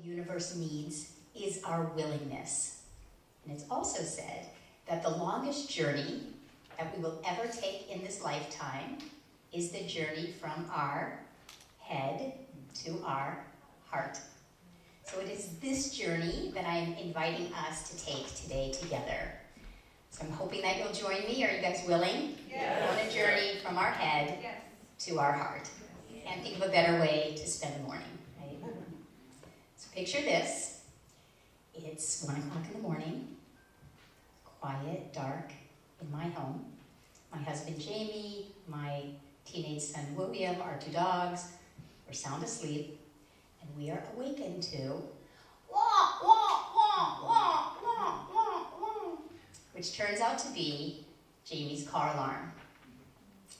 the universe needs is our willingness. And it's also said that the longest journey that we will ever take in this lifetime is the journey from our head to our heart. So it is this journey that I'm inviting us to take today together. So I'm hoping that you'll join me. Are you guys willing? Yes. On a journey from our head to our heart. Can't think of a better way to spend the morning, right? So picture this. It's 1 o'clock in the morning, quiet, dark, in my home. My husband Jamie, my teenage son William, our 2 dogs, are sound asleep, and we are awakened to wah, wah, wah, wah, wah, wah, wah, which turns out to be Jamie's car alarm.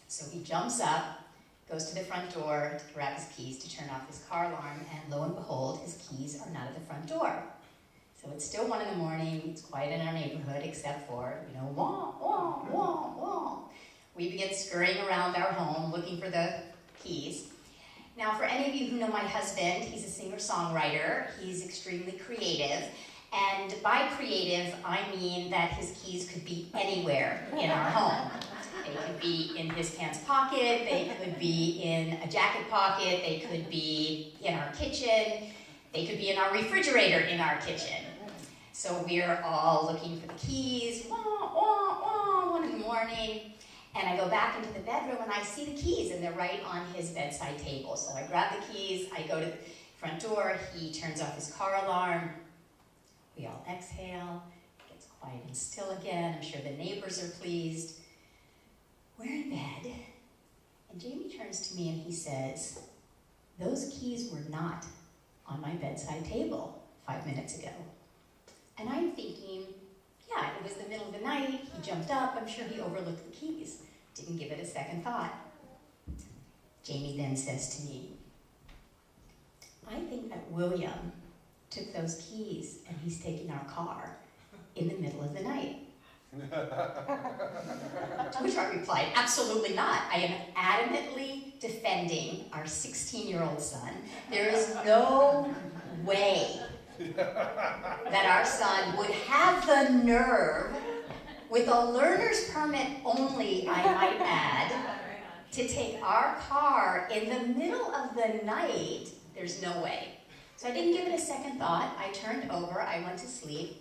So he jumps up, goes to the front door to grab his keys to turn off his car alarm, and lo and behold, his keys are not at the front door. So it's still 1 in the morning, it's quiet in our neighborhood, except for, wah, wah, wah, wah. We begin scurrying around our home looking for the keys. Now, for any of you who know my husband, he's a singer-songwriter, he's extremely creative, and by creative, I mean that his keys could be anywhere in our home. They could be in his pants pocket, they could be in a jacket pocket, they could be in our kitchen, they could be in our refrigerator in our kitchen. So we're all looking for the keys, wah, wah, wah, 1 in the morning, and I go back into the bedroom and I see the keys and they're right on his bedside table. So I grab the keys, I go to the front door, he turns off his car alarm, we all exhale, it gets quiet and still again, I'm sure the neighbors are pleased. We're in bed, and Jamie turns to me and he says, "Those keys were not on my bedside table 5 minutes ago." And I'm thinking, yeah, it was the middle of the night, he jumped up, I'm sure he overlooked the keys. Didn't give it a second thought. Jamie then says to me, "I think that William took those keys and he's taking our car in the middle of the night." To which I replied, "Absolutely not. I am adamantly defending our 16-year-old son. There is no way that our son would have the nerve, with a learner's permit only, I might add, to take our car in the middle of the night. There's no way." So I didn't give it a second thought. I turned over, I went to sleep.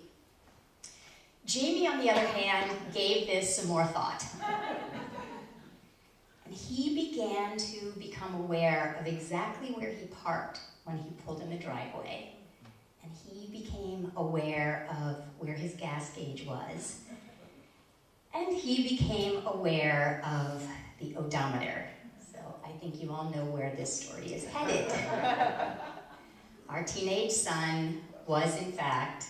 Jamie, on the other hand, gave this some more thought. And he began to become aware of exactly where he parked when he pulled in the driveway. And he became aware of where his gas gauge was. And he became aware of the odometer. So I think you all know where this story is headed. Our teenage son was, in fact,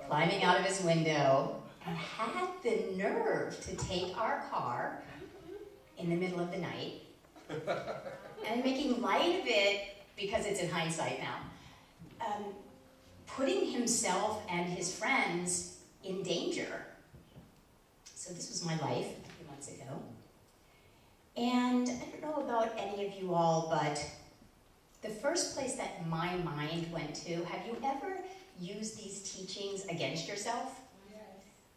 climbing out of his window and had the nerve to take our car in the middle of the night and making light of it, because it's in hindsight now, putting himself and his friends in danger. So this was my life a few months ago. And I don't know about any of you all, but the first place that my mind went to, have you ever used these teachings against yourself? Yes.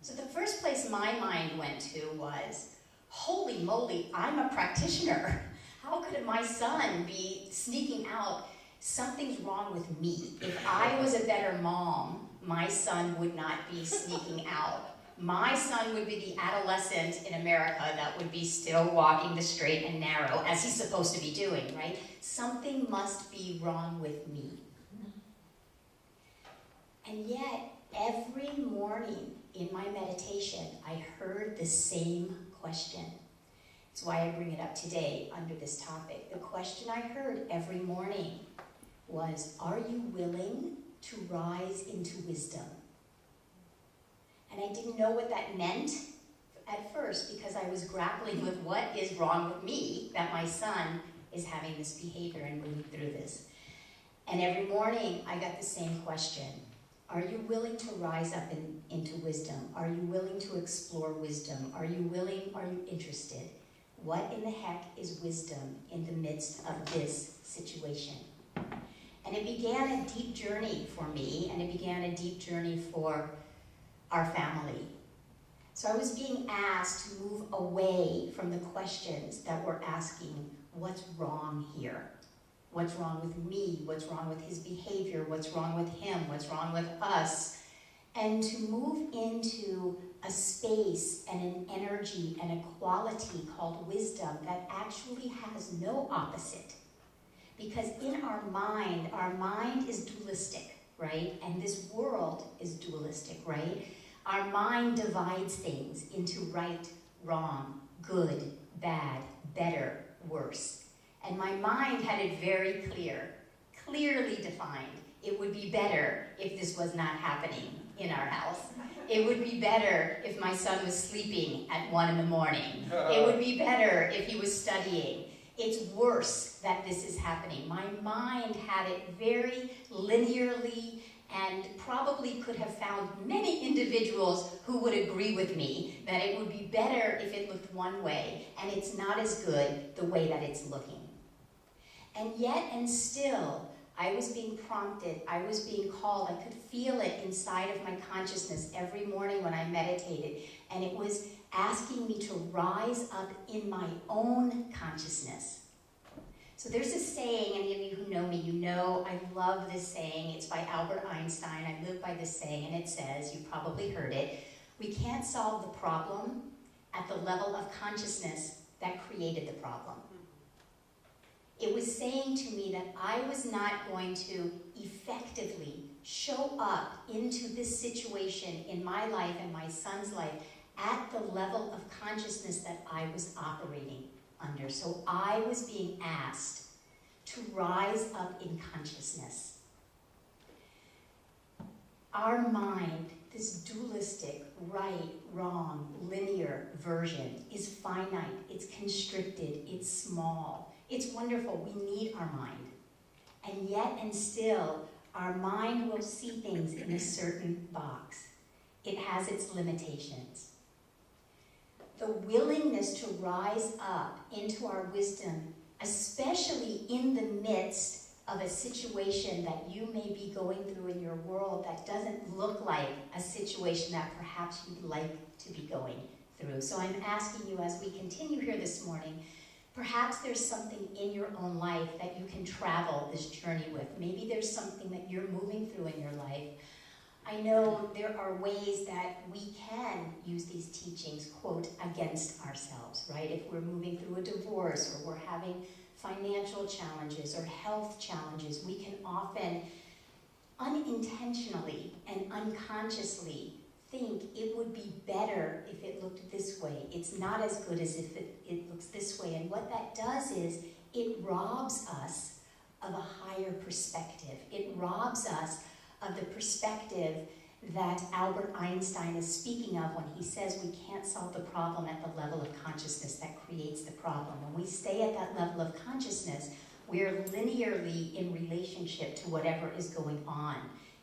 So the first place my mind went to was, holy moly, I'm a practitioner. How could my son be sneaking out? Something's wrong with me. If I was a better mom, my son would not be sneaking out. My son would be the adolescent in America that would be still walking the straight and narrow, as he's supposed to be doing, right? Something must be wrong with me. And yet, every morning in my meditation, I heard the same question. That's why I bring it up today under this topic. The question I heard every morning was, are you willing to rise into wisdom? And I didn't know what that meant at first, because I was grappling with what is wrong with me that my son is having this behavior and moving through this. And every morning I got the same question. Are you willing to rise up into wisdom? Are you willing to explore wisdom? Are you willing? Are you interested? What in the heck is wisdom in the midst of this situation? And it began a deep journey for me, and it began a deep journey for our family. So I was being asked to move away from the questions that were asking, what's wrong here? What's wrong with me? What's wrong with his behavior? What's wrong with him? What's wrong with us? And to move into a space and an energy and a quality called wisdom that actually has no opposite. Because in our mind is dualistic, right? And this world is dualistic, right? Our mind divides things into right, wrong, good, bad, better, worse. And my mind had it very clearly defined. It would be better if this was not happening in our house. It would be better if my son was sleeping at 1 in the morning. It would be better if he was studying. It's worse that this is happening. My mind had it very linearly, and probably could have found many individuals who would agree with me that it would be better if it looked one way, and it's not as good the way that it's looking. And yet and still, I was being prompted, I was being called, I could feel it inside of my consciousness every morning when I meditated, and it was asking me to rise up in my own consciousness. So there's a saying, any of you who know me, you know I love this saying. It's by Albert Einstein. I live by this saying, and it says, you probably heard it, we can't solve the problem at the level of consciousness that created the problem. It was saying to me that I was not going to effectively show up into this situation in my life and my son's life at the level of consciousness that I was operating under. So I was being asked to rise up in consciousness. Our mind, this dualistic, right, wrong, linear version, is finite, it's constricted, it's small. It's wonderful, we need our mind. And yet and still, our mind will see things in a certain box. It has its limitations. The willingness to rise up into our wisdom, especially in the midst of a situation that you may be going through in your world that doesn't look like a situation that perhaps you'd like to be going through. So I'm asking you, as we continue here this morning, perhaps there's something in your own life that you can travel this journey with. Maybe there's something that you're moving through in your life. I know there are ways that we can use these teachings, quote, against ourselves, right? If we're moving through a divorce, or we're having financial challenges or health challenges, we can often unintentionally and unconsciously think it would be better if it looked this way. It's not as good as if it looks this way. And what that does is it robs us of a higher perspective. It robs us of the perspective that Albert Einstein is speaking of when he says we can't solve the problem at the level of consciousness that creates the problem. When we stay at that level of consciousness, we're linearly in relationship to whatever is going on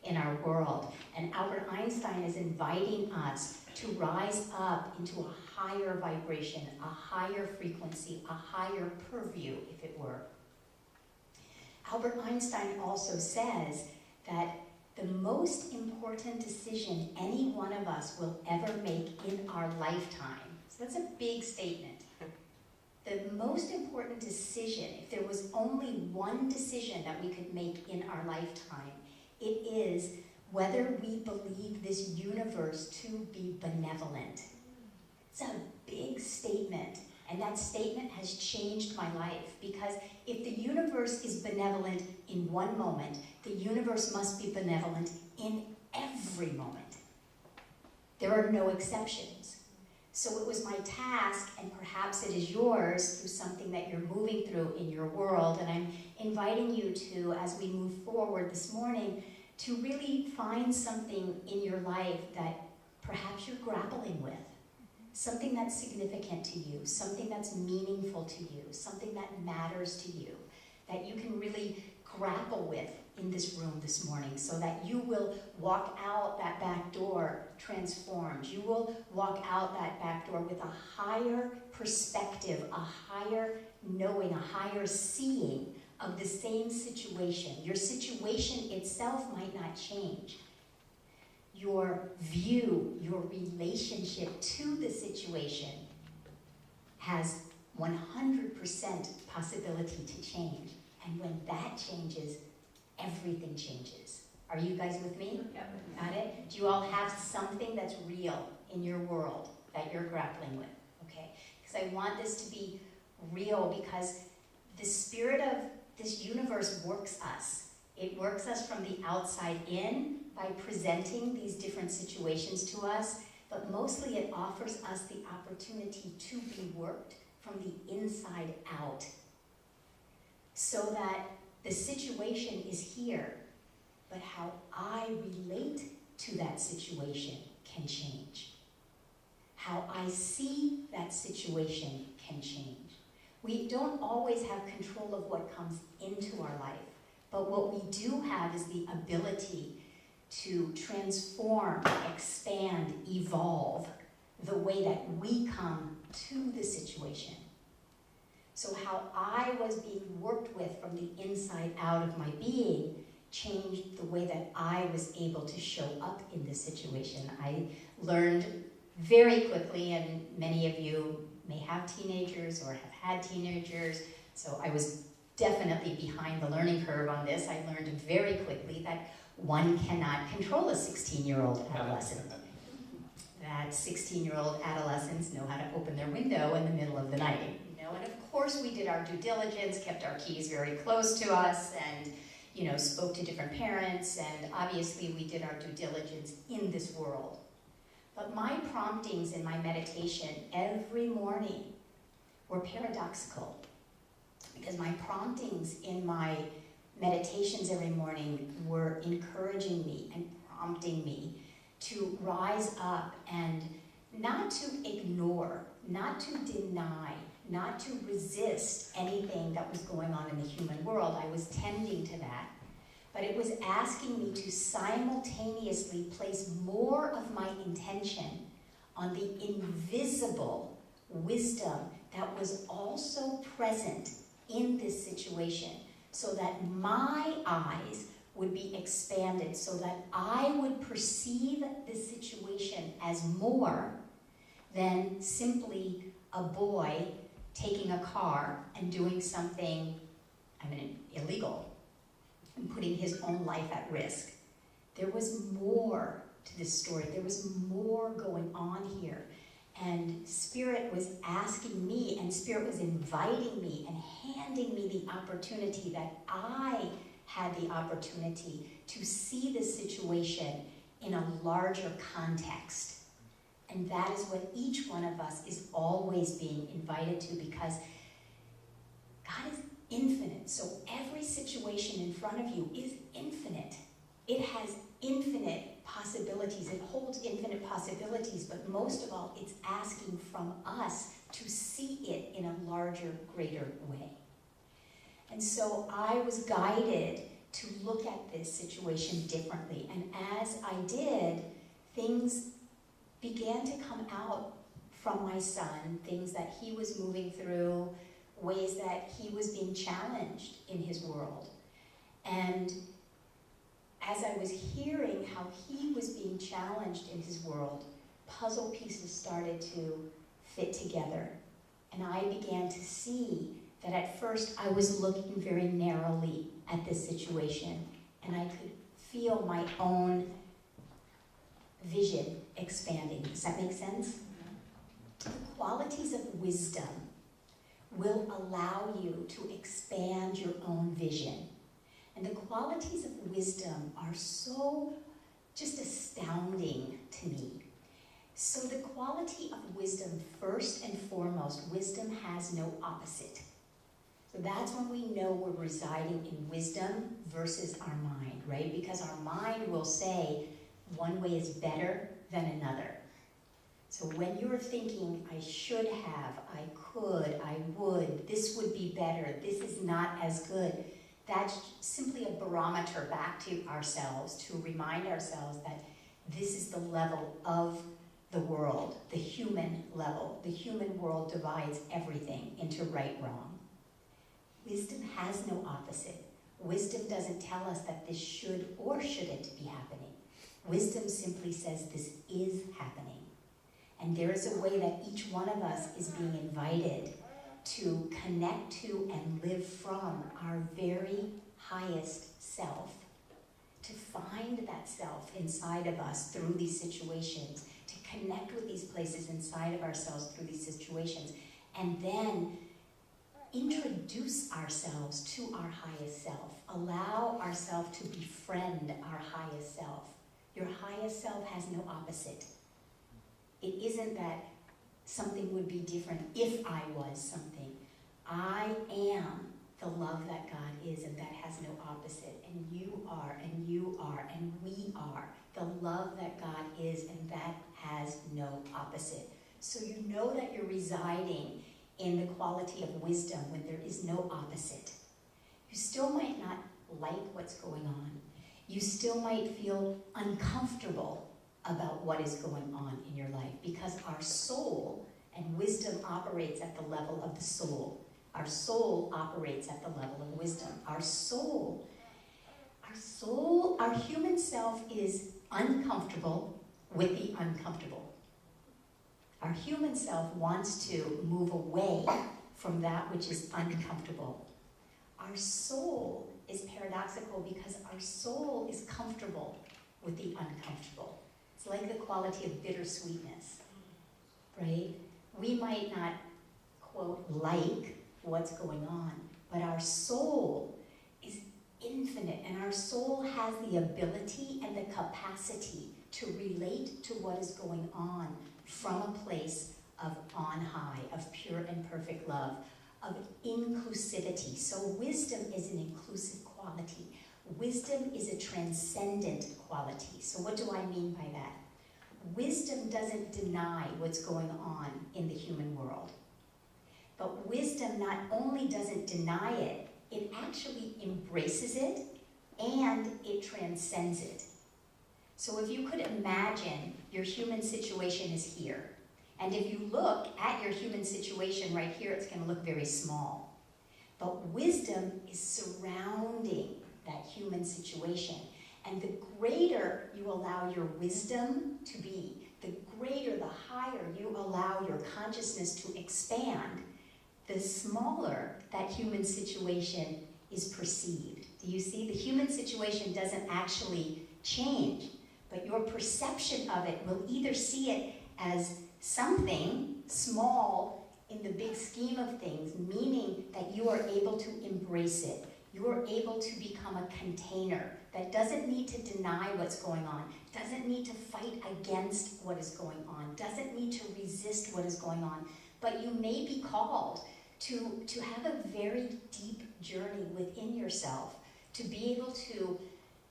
in our world. And Albert Einstein is inviting us to rise up into a higher vibration, a higher frequency, a higher purview, if it were. Albert Einstein also says that the most important decision any one of us will ever make in our lifetime, so that's a big statement. The most important decision, if there was only one decision that we could make in our lifetime, it is whether we believe this universe to be benevolent. It's a big statement, and that statement has changed my life, because if the universe is benevolent in one moment, the universe must be benevolent in every moment. There are no exceptions. So it was my task, and perhaps it is yours through something that you're moving through in your world, and I'm inviting you to, as we move forward this morning, to really find something in your life that perhaps you're grappling with. Something that's significant to you, something that's meaningful to you, something that matters to you, that you can really grapple with in this room this morning, so that you will walk out that back door transformed. You will walk out that back door with a higher perspective, a higher knowing, a higher seeing of the same situation. Your situation itself might not change. Your view, your relationship to the situation has 100% possibility to change. And when that changes, everything changes. Are you guys with me? Yep. Got it? Do you all have something that's real in your world that you're grappling with? Okay? Because I want this to be real, because the spirit of this universe works us. It works us from the outside in by presenting these different situations to us, but mostly it offers us the opportunity to be worked from the inside out, so that the situation is here, but how I relate to that situation can change. How I see that situation can change. We don't always have control of what comes into our life, but what we do have is the ability to transform, expand, evolve the way that we come to the situation. So how I was being worked with from the inside out of my being changed the way that I was able to show up in the situation. I learned very quickly, and many of you may have teenagers or have had teenagers, so I was definitely behind the learning curve on this. I learned very quickly that one cannot control a 16-year-old adolescent. That 16-year-old adolescents know how to open their window in the middle of the night. And of course we did our due diligence, kept our keys very close to us, and spoke to different parents, and obviously we did our due diligence in this world. But my promptings in my meditation every morning were paradoxical, because my promptings in my meditations every morning were encouraging me and prompting me to rise up and not to ignore, not to deny, not to resist anything that was going on in the human world. I was tending to that. But it was asking me to simultaneously place more of my intention on the invisible wisdom that was also present in this situation, so that my eyes would be expanded, so that I would perceive this situation as more than simply a boy taking a car and doing something, illegal, and putting his own life at risk. There was more to this story. There was more going on here. And Spirit was asking me, and Spirit was inviting me and handing me the opportunity that I had the opportunity to see this situation in a larger context. And that is what each one of us is always being invited to, because God is infinite. So every situation in front of you is infinite. It has infinite possibilities. It holds infinite possibilities, but most of all, it's asking from us to see it in a larger, greater way. And so I was guided to look at this situation differently. And as I did, things began to come out from my son, things that he was moving through, ways that he was being challenged in his world. And as I was hearing how he was being challenged in his world, puzzle pieces started to fit together. And I began to see that at first I was looking very narrowly at this situation, and I could feel my own vision expanding. Does that make sense? The qualities of wisdom will allow you to expand your own vision. And the qualities of wisdom are so just astounding to me. So the quality of wisdom, first and foremost, wisdom has no opposite. So that's when we know we're residing in wisdom versus our mind, right? Because our mind will say one way is better than another. So when you're thinking, I should have, I could, I would, this would be better, this is not as good, that's simply a barometer back to ourselves to remind ourselves that this is the level of the world, the human level. The human world divides everything into right, wrong. Wisdom has no opposite. Wisdom doesn't tell us that this should or shouldn't be happening. Wisdom simply says this is happening. And there is a way that each one of us is being invited to connect to and live from our very highest self, to find that self inside of us through these situations, to connect with these places inside of ourselves through these situations, and then introduce ourselves to our highest self. Allow ourselves to befriend our highest self. Your highest self has no opposite. It isn't that something would be different if I was something. I am the love that God is, and that has no opposite. And you are, and we are the love that God is, and that has no opposite. So you know that you're residing in the quality of wisdom when there is no opposite. You still might not like what's going on. You still might feel uncomfortable about what is going on in your life, because our soul and wisdom operates at the level of the soul. Our soul operates at the level of wisdom. Our human self is uncomfortable with the uncomfortable. Our human self wants to move away from that which is uncomfortable. Our soul is paradoxical because our soul is comfortable with the uncomfortable. It's like the quality of bittersweetness, right? We might not, quote, like what's going on, but our soul is infinite, and our soul has the ability and the capacity to relate to what is going on from a place of on high, of pure and perfect love, of inclusivity. So wisdom is an inclusive quality. Wisdom is a transcendent quality. So what do I mean by that? Wisdom doesn't deny what's going on in the human world. But wisdom not only doesn't deny it, it actually embraces it and it transcends it. So if you could imagine your human situation is here, and if you look at your human situation right here, it's going to look very small. But wisdom is surrounding that human situation. And the greater you allow your wisdom to be, the greater, the higher you allow your consciousness to expand, the smaller that human situation is perceived. Do you see? The human situation doesn't actually change, but your perception of it will either see it as something small in the big scheme of things, meaning that you are able to embrace it. You are able to become a container that doesn't need to deny what's going on, doesn't need to fight against what is going on, doesn't need to resist what is going on, but you may be called to have a very deep journey within yourself, to be able to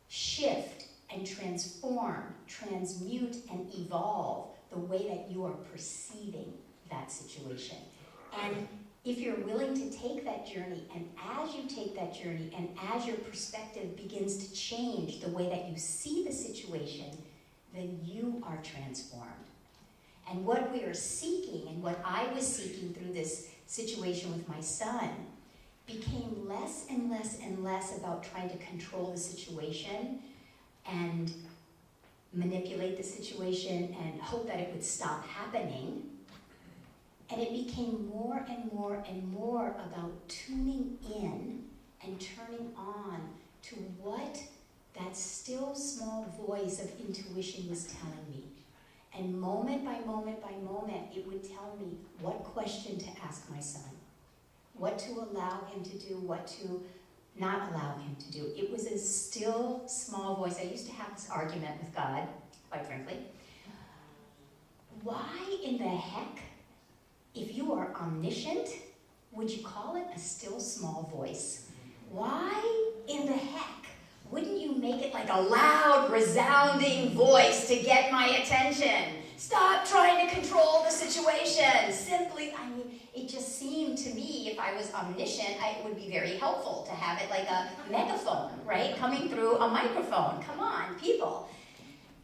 shift and transform, transmute, and evolve the way that you are perceiving that situation. And if you're willing to take that journey, and as you take that journey, and as your perspective begins to change the way that you see the situation, then you are transformed. And what we are seeking, and what I was seeking through this situation with my son, became less and less and less about trying to control the situation and manipulate the situation and hope that it would stop happening. And it became more and more and more about tuning in and turning on to what that still small voice of intuition was telling me. And moment by moment by moment, it would tell me what question to ask my son, what to allow him to do, what to not allow him to do. It was a still small voice. I used to have this argument with God, quite frankly. Why in the heck, if you are omniscient, would you call it a still small voice? Why in the heck wouldn't you make it like a loud, resounding voice to get my attention? Stop trying to control the situation. Simply, it just seemed to me, if I was omniscient, it would be very helpful to have it like a megaphone, right? Coming through a microphone. Come on, people.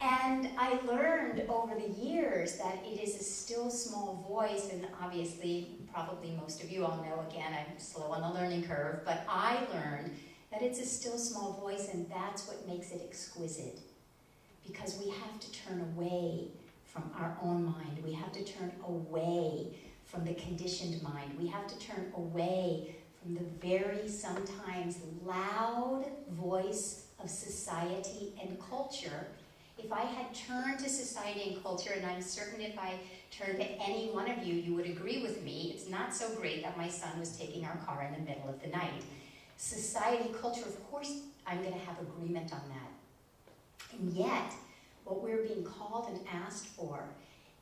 And I learned over the years that it is a still small voice, and obviously, probably most of you all know, again, I'm slow on the learning curve, but I learned that it's a still small voice, and that's what makes it exquisite. Because we have to turn away from our own mind. We have to turn away from the conditioned mind. We have to turn away from the very sometimes loud voice of society and culture. If I had turned to society and culture, and I'm certain if I turned to any one of you, you would agree with me, it's not so great that my son was taking our car in the middle of the night. Society, culture, of course, I'm going to have agreement on that. And yet, what we're being called and asked for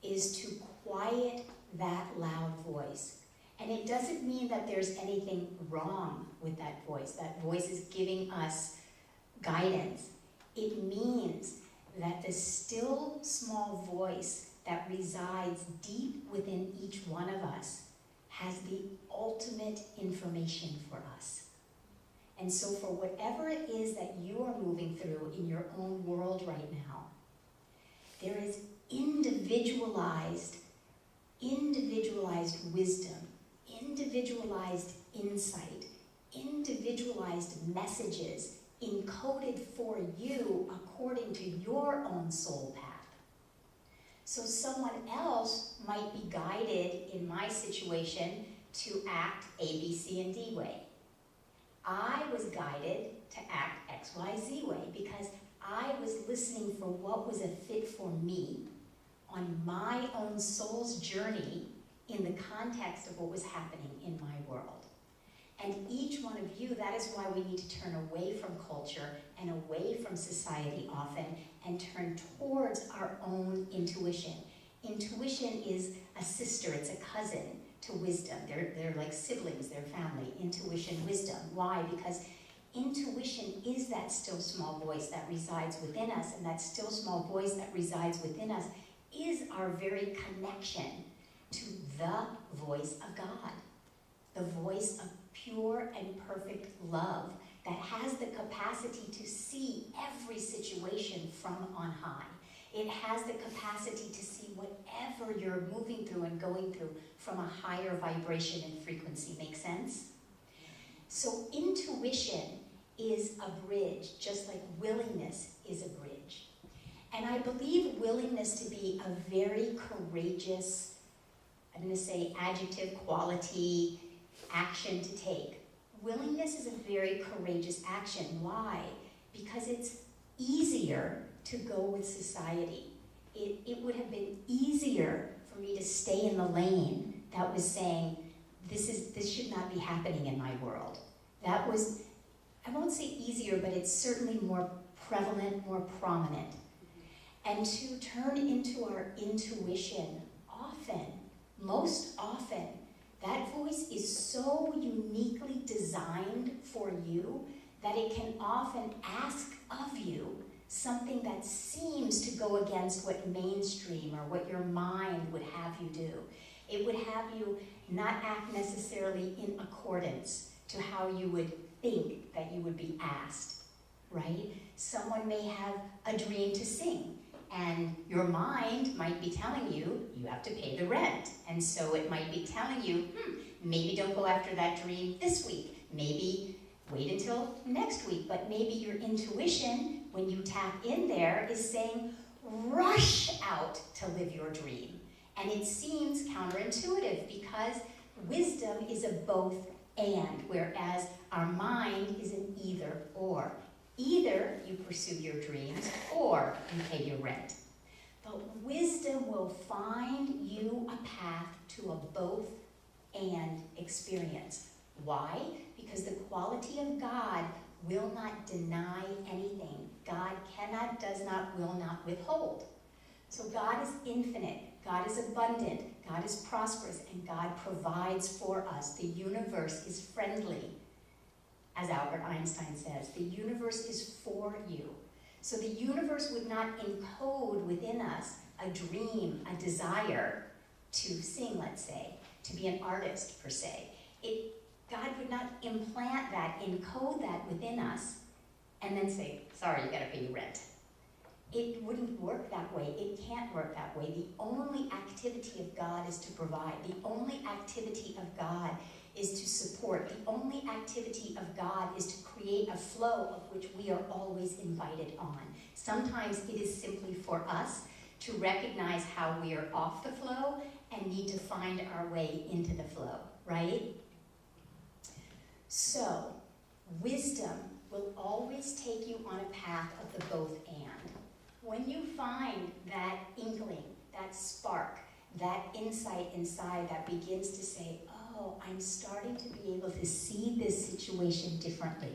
is to quiet that loud voice. And it doesn't mean that there's anything wrong with that voice. That voice is giving us guidance. It means that the still small voice that resides deep within each one of us has the ultimate information for us. And so for whatever it is that you are moving through in your own world right now, there is individualized wisdom, individualized insight, individualized messages encoded for you according to your own soul path. So someone else might be guided in my situation to act A, B, C, and D way. I was guided to act X, Y, Z way because I was listening for what was a fit for me on my own soul's journey in the context of what was happening in my world. And each one of you, that is why we need to turn away from culture and away from society often and turn towards our own intuition. Intuition is a sister, it's a cousin to wisdom. They're like siblings, they're family. Intuition, wisdom. Why? Because intuition is that still small voice that resides within us, and that still small voice that resides within us is our very connection to the voice of God, the voice of pure and perfect love that has the capacity to see every situation from on high. It has the capacity to see whatever you're moving through and going through from a higher vibration and frequency. Make sense? So intuition is a bridge, just like willingness is a bridge. And I believe willingness to be a very courageous, I'm going to say adjective, quality, action to take. Willingness is a very courageous action. Why? Because it's easier to go with society. It would have been easier for me to stay in the lane that was saying, this should not be happening in my world. That was, I won't say easier, but it's certainly more prevalent, more prominent. And to turn into our intuition often, most often, that voice is so uniquely designed for you that it can often ask of you something that seems to go against what mainstream or what your mind would have you do. It would have you not act necessarily in accordance to how you would think that you would be asked, right? Someone may have a dream to sing, and your mind might be telling you, you have to pay the rent. And so it might be telling you, maybe don't go after that dream this week. Maybe wait until next week. But maybe your intuition, when you tap in there, is saying, rush out to live your dream. And it seems counterintuitive because wisdom is a both and, whereas our mind is an either or. Either you pursue your dreams or you pay your rent. But wisdom will find you a path to a both and experience. Why? Because the quality of God will not deny anything. God cannot, does not, will not withhold. So God is infinite, God is abundant, God is prosperous, and God provides for us. The universe is friendly. As Albert Einstein says, the universe is for you. So the universe would not encode within us a dream, a desire to sing, let's say, to be an artist, per se. God would not implant that, encode that within us, and then say, sorry, you gotta pay your rent. It wouldn't work that way. It can't work that way. The only activity of God is to provide. The only activity of God is to support. The only activity of God is to create a flow of which we are always invited on. Sometimes it is simply for us to recognize how we are off the flow and need to find our way into the flow, right? So, wisdom will always take you on a path of the both and. When you find that inkling, that spark, that insight inside that begins to say, oh, I'm starting to be able to see this situation differently.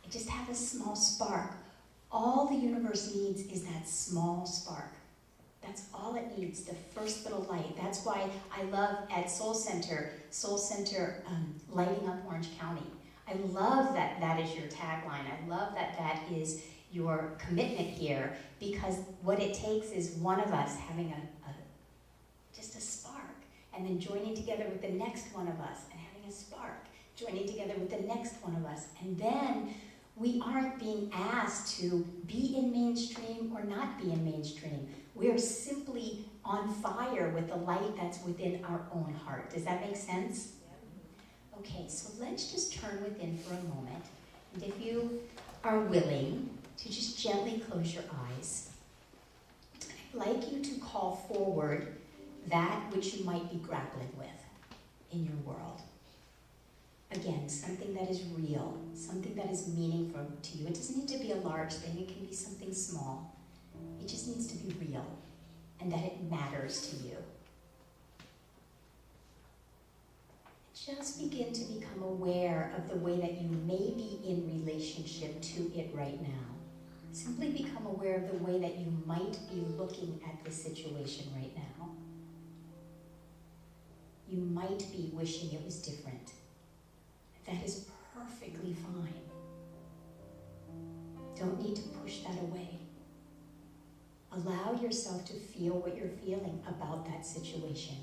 I just have a small spark. All the universe needs is that small spark. That's all it needs, the first little light. That's why I love at Soul Center lighting up Orange County. I love that that is your tagline. I love that that is your commitment here, because what it takes is one of us having just a spark, and then joining together with the next one of us and having a spark, joining together with the next one of us, and then we aren't being asked to be in mainstream or not be in mainstream. We are simply on fire with the light that's within our own heart. Does that make sense? Okay, so let's just turn within for a moment. And if you are willing to just gently close your eyes, I'd like you to call forward that which you might be grappling with in your world. Again, something that is real, something that is meaningful to you. It doesn't need to be a large thing, it can be something small. It just needs to be real, and that it matters to you. Just begin to become aware of the way that you may be in relationship to it right now. Simply become aware of the way that you might be looking at the situation right now. You might be wishing it was different. That is perfectly fine. Don't need to push that away. Allow yourself to feel what you're feeling about that situation.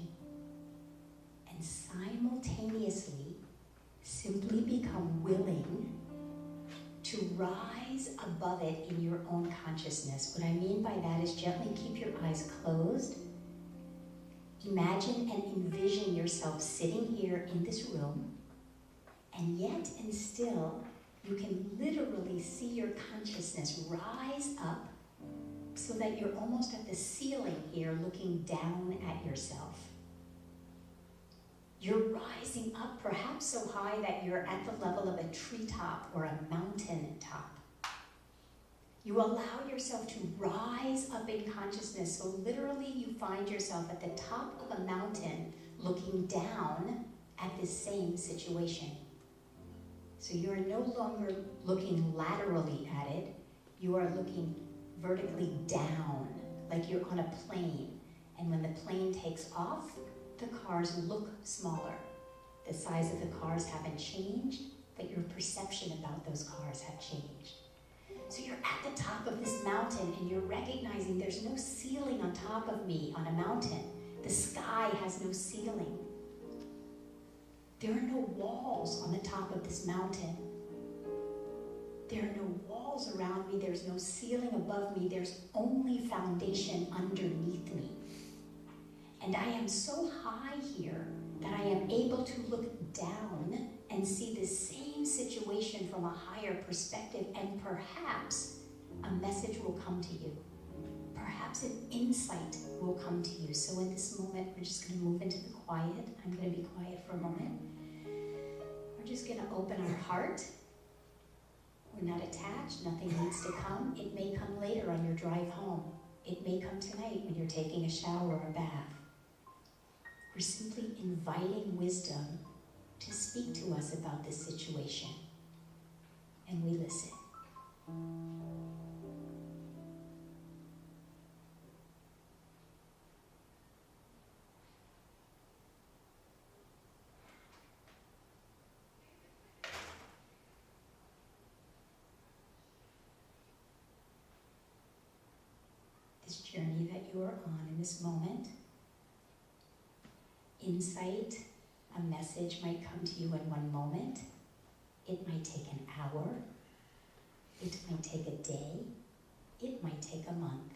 And simultaneously, simply become willing to rise above it in your own consciousness. What I mean by that is gently keep your eyes closed. Imagine and envision yourself sitting here in this room, and yet and still, you can literally see your consciousness rise up so that you're almost at the ceiling here looking down at yourself. You're rising up perhaps so high that you're at the level of a treetop or a mountain top. You allow yourself to rise up in consciousness, so literally you find yourself at the top of a mountain looking down at this same situation. So you are no longer looking laterally at it, you are looking vertically down, like you're on a plane. And when the plane takes off, the cars look smaller. The size of the cars haven't changed, but your perception about those cars have changed. So you're at the top of this mountain and you're recognizing there's no ceiling on top of me on a mountain. The sky has no ceiling. There are no walls on the top of this mountain. There are no walls around me. There's no ceiling above me. There's only foundation underneath me. And I am so high here that I am able to look down and see the same situation from a higher perspective, and perhaps a message will come to you. Perhaps an insight will come to you. So in this moment, we're just going to move into the quiet. I'm going to be quiet for a moment. We're just going to open our heart. We're not attached. Nothing needs to come. It may come later on your drive home. It may come tonight when you're taking a shower or a bath. We're simply inviting wisdom to speak to us about this situation. And we listen. This journey that you are on in this moment, insight, a message might come to you in one moment. It might take an hour. It might take a day. It might take a month.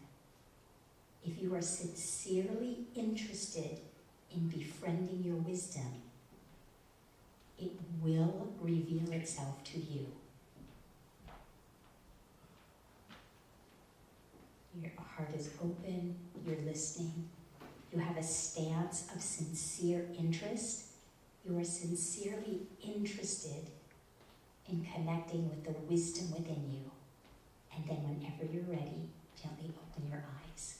If you are sincerely interested in befriending your wisdom, it will reveal itself to you. Your heart is open, you're listening. You have a stance of sincere interest. You are sincerely interested in connecting with the wisdom within you. And then whenever you're ready, gently open your eyes.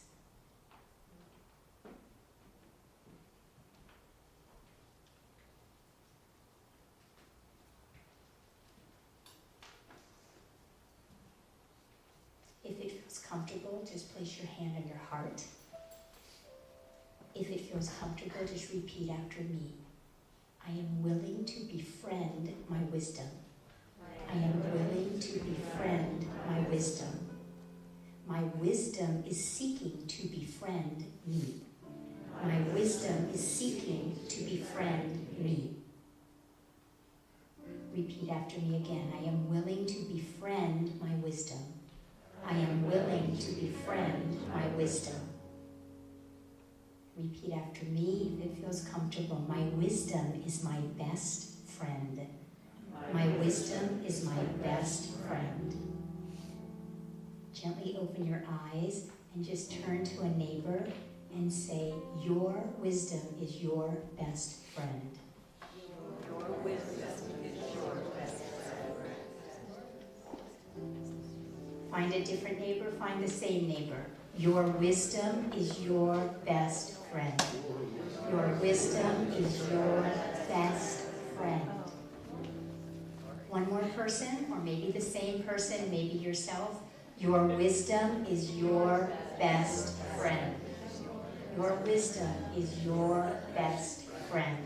If it feels comfortable, just place your hand on your heart. If it feels comfortable, just repeat after me. I am willing to befriend my wisdom. I am willing to befriend my wisdom. My wisdom is seeking to befriend me. My wisdom is seeking to befriend me. Repeat after me again. I am willing to befriend my wisdom. I am willing to befriend my wisdom. Repeat after me if it feels comfortable. My wisdom is my best friend. My wisdom is my best friend. Gently open your eyes and just turn to a neighbor and say, your wisdom is your best friend. Your wisdom is your best friend. Find a different neighbor, find the same neighbor. Your wisdom is your best friend. Your wisdom is your best friend. One more person, or maybe the same person, maybe yourself. Your wisdom is your best friend. Your wisdom is your best friend.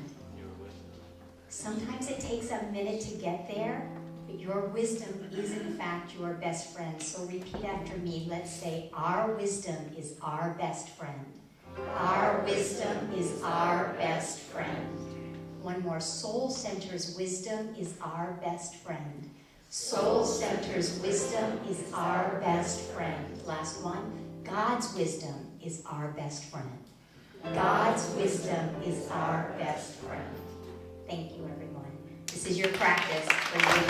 Sometimes it takes a minute to get there, but your wisdom is in fact your best friend. So repeat after me. Let's say, our wisdom is our best friend. Our wisdom is our best friend. One more. Soul Center's wisdom is our best friend. Soul Center's wisdom is our best friend. Last one. God's wisdom is our best friend. God's wisdom is our best friend. Thank you, everyone. This is your practice for living.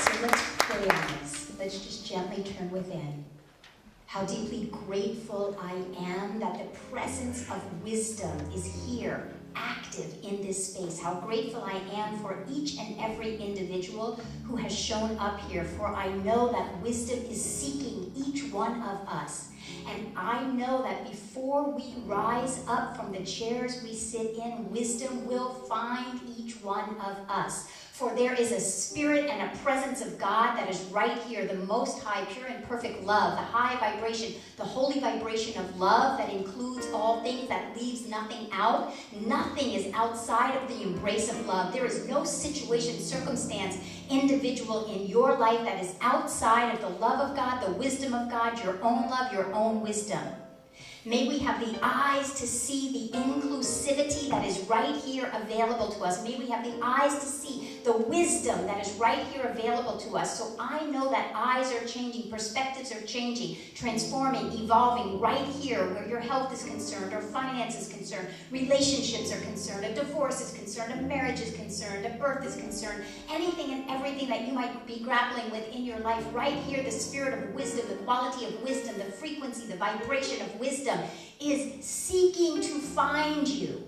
So let's pray on this. Let's just gently turn within. How deeply grateful I am that the presence of wisdom is here, active in this space. How grateful I am for each and every individual who has shown up here, for I know that wisdom is seeking each one of us. And I know that before we rise up from the chairs we sit in, wisdom will find each one of us. For there is a spirit and a presence of God that is right here, the most high, pure and perfect love, the high vibration, the holy vibration of love that includes all things, that leaves nothing out. Nothing is outside of the embrace of love. There is no situation, circumstance, individual in your life that is outside of the love of God, the wisdom of God, your own love, your own wisdom. May we have the eyes to see the inclusivity that is right here available to us. May we have the eyes to see the wisdom that is right here available to us. So I know that eyes are changing, perspectives are changing, transforming, evolving right here where your health is concerned, or finance is concerned, relationships are concerned, a divorce is concerned, a marriage is concerned, a birth is concerned, anything and everything that you might be grappling with in your life. Right here, the spirit of wisdom, the quality of wisdom, the frequency, the vibration of wisdom is seeking to find you.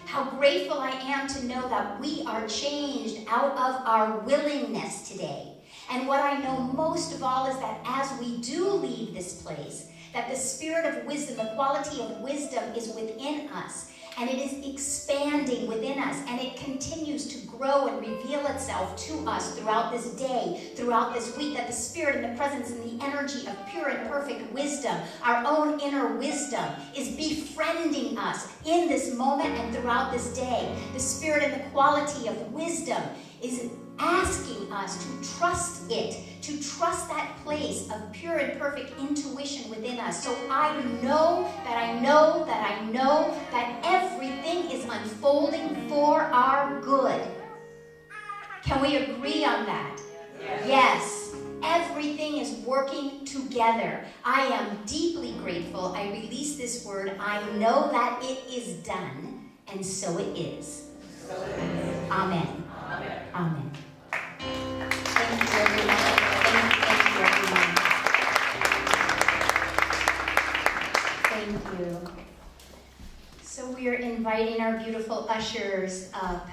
How grateful I am to know that we are changed out of our willingness today. And what I know most of all is that as we do leave this place, that the spirit of wisdom, the quality of wisdom is within us. And it is expanding within us, and it continues to grow and reveal itself to us throughout this day, throughout this week, that the spirit and the presence and the energy of pure and perfect wisdom, our own inner wisdom, is befriending us in this moment and throughout this day. The spirit and the quality of wisdom is asking us to trust it, to trust that place of pure and perfect intuition within us. So I know that I know that I know that everything is unfolding for our good. Can we agree on that? Yes. Everything is working together. I am deeply grateful. I release this word. I know that it is done, and so it is. Amen. Amen. Thank you, everyone. Thank you, everyone. Thank you. So we are inviting our beautiful ushers up.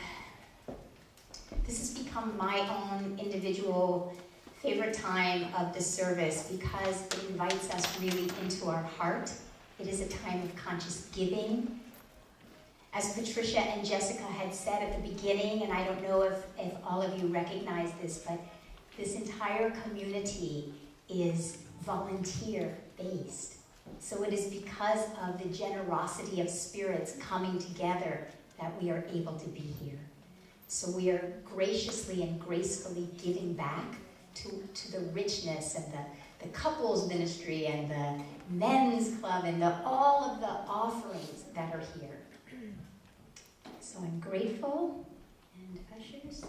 This has become my own individual favorite time of the service because it invites us really into our heart. It is a time of conscious giving. As Patricia and Jessica had said at the beginning, and I don't know if all of you recognize this, but this entire community is volunteer-based. So it is because of the generosity of spirits coming together that we are able to be here. So we are graciously and gracefully giving back to the richness and the couples ministry and the men's club and all of the offerings that are here. So I'm grateful, and ushers.